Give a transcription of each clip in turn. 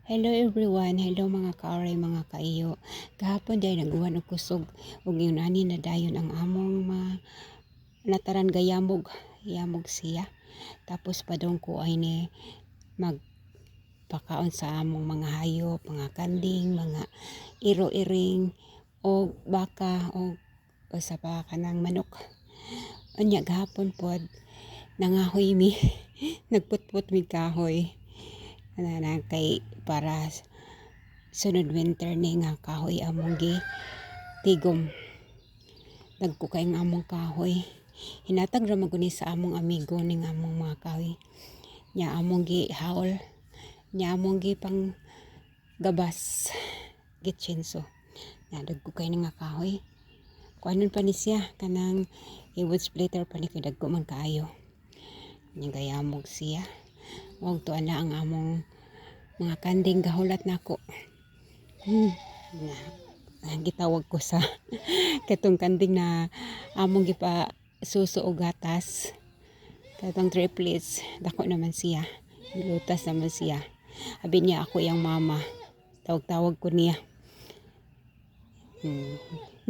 Hello everyone, hello mga kaoray, mga kaiyo. Kahapon dahil naguhan og kusog ug yunani na dayon ang among mga nataran gayamog, yamog siya. Tapos padong ko ay ni magpakaon sa among mga hayop, mga kanding, mga iro-iring o baka o sa pa kanang manok. Unya gahapon pod nangahoy mi nagputput mi kahoy. Na kay para sunod winter ni nga kahoy among gi tigom nagkukay ng among kahoy hinatag ra maguni sa among amigo ning among mga kahoy nya among gi haul nya among gi pang gabas gitchenso nya dagkukay nga kahoy kuanon pa ni siya kanang wood splitter pa ni kay dagko man kaayo nya gayamog siya og tuan na ang among mga kanding gahulat nako. Gitawag ko sa katong kanding na among gipa suso og gatas. Katong triplets, dako naman siya. Lutas naman siya. Abi niya ako yang mama. Tawag-tawag ko niya.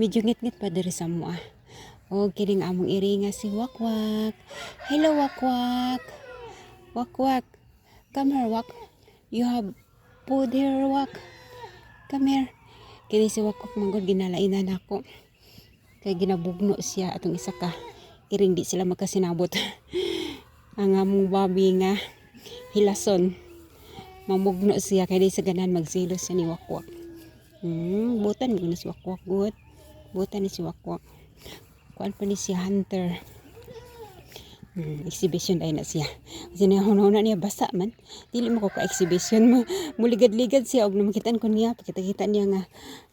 Medyo ngit-ngit pa diri sa mua. O kining among iringa si Wakwak. Hello Wakwak. Wakwak. Come here, Wak. You have food here, Wak. Come here. Kini si Wakwak manggod ginalainan ako. Kay ginabugno siya atong isa ka. Iring di sila magkasinabot. Ang among babi nga hilason. Mamugno siya kay di sa ganan magsilos siya ni Wakwak. Butan mo na si Wakwak good. Butan ni si Wakwak. Kuan pa ni siya hunter. Exhibition ay na siya. Kasi nahuna niya basa man. Dili mo ko ka-exhibition mo. Muligad-ligad siya. Og namakitaan ko niya. Pakita-kita niya nga.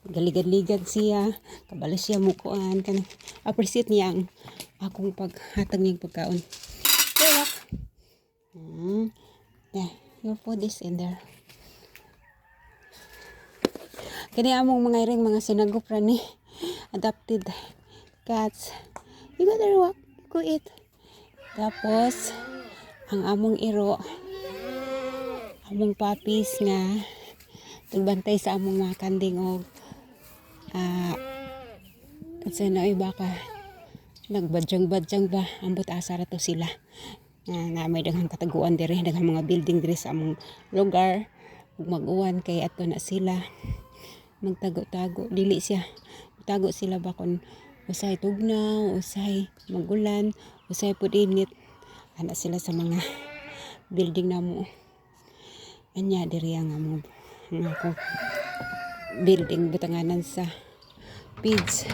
Galigad-ligad siya. Kabalo siya mukuan. Appreciate niya ang akong paghatag niyang pagkaon. Kaya. Yeah, your food is in there. Kani among mga iring mga sinagop ra ni. Adopted cats. You gotta walk. Go eat. Tapos, ang among iro, among puppies nga, tugbantay sa among mga kanding o at sa naoy baka, nagbadyang-badyang ba, ambot asara to sila. Na may daghang kataguan dire, daghang mga building dire sa among lugar, mag-uwan kay ato na sila, magtago-tago, dili siya, tago sila ba kung usay tugnaw, usay magulan, usay pud init. Ana sila sa mga building namo. Anya diri ang among ako building butanganan sa pids.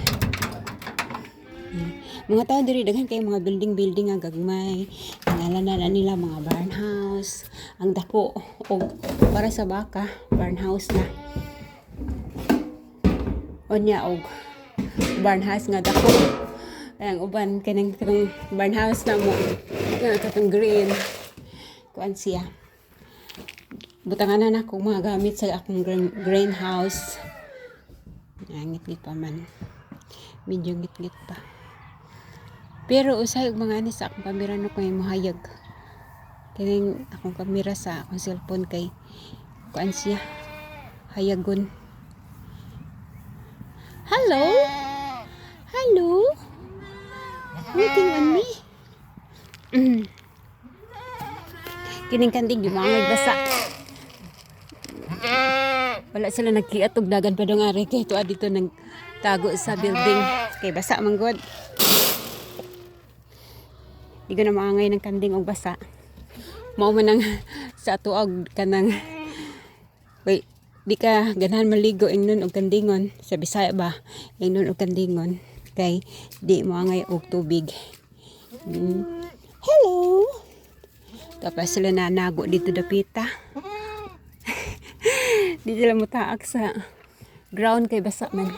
Mga tao diri daghan kay mga building nga gagmay. Ngalan na nila mga barn house. Ang dako og para sa baka, barn house na. Onya og barn house nga dako. Ang uban kanang barn house na mo. Katong green. Kuan siya. Butanganan ako mga gamit sa akong greenhouse. Ngit-ngit pa man. Medyo ngit-ngit pa. Pero usay og mga ani sa akong kamera no kay mohayag. Kining akong kamera sa akong cellphone kay kuan siya. Hayagon. Hello? Hello? Waiting on me? Kining kanding gumangay basa. Wala sila nagkiatog dagan pa dong ari kay tuwa dito nang tago sa building kay basa man god. Di ko na maangay ng kanding og basa. Mao man ang sa tuog kanang wait, di ka ganahan maligo ingnon og kandingon sa Bisaya ba ingnon og kandingon kay di mo angay og tubig. Hello. Tapos sila nanago dito dapita. Di sila mutaak sa ground kay basa man.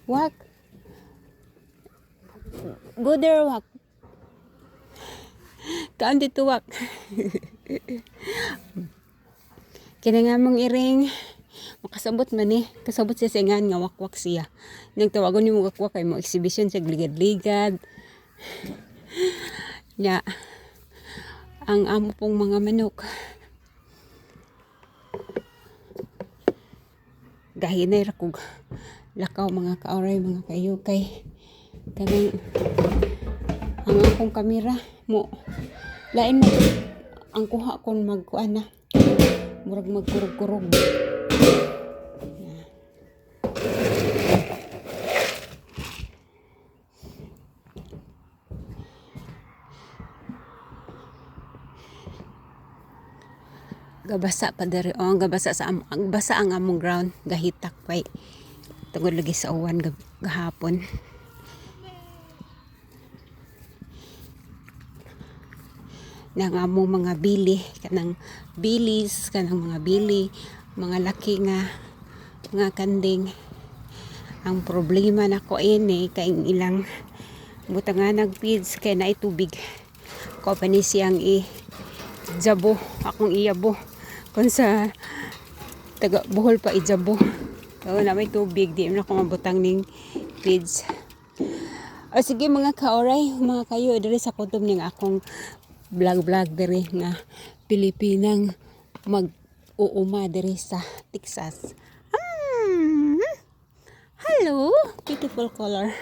Wak. Go there, Wak. Kaan dito, Wak. Kini nga mong iring makasabot man ni, kasabot siya sa ingan nga wakwak siya. Nang tawagon ni mo wakwak kay mo exhibition siya ligad-ligad. Nya ang amo pong mga manok gahinay ra kog lakaw mga kaoray mga kayo kay kanang ang akong kamera mo lain mo ang kuha kon magkuan na murag magkurog-kurog. Gabasa pa diri ang gabasa sa ang basa ang among ground gahitak pay tungod lagi sa uwan gahapon. Nang among mga bili kanang bilis kanang mga bili mga laki nga mga kanding. Ang problema nako ini kay ilang butangan nagfeeds kay naay tubig ko pa ni siyang jabo akong iyabo kun sa taga Bohol pa ijabo so na may tubig di na ko mabutang ning feeds. O sige mga kaoray mga kayo diri sa kutob ning akong vlog diri nga Pilipinang mag-uuma diri sa Texas. Hello, beautiful color.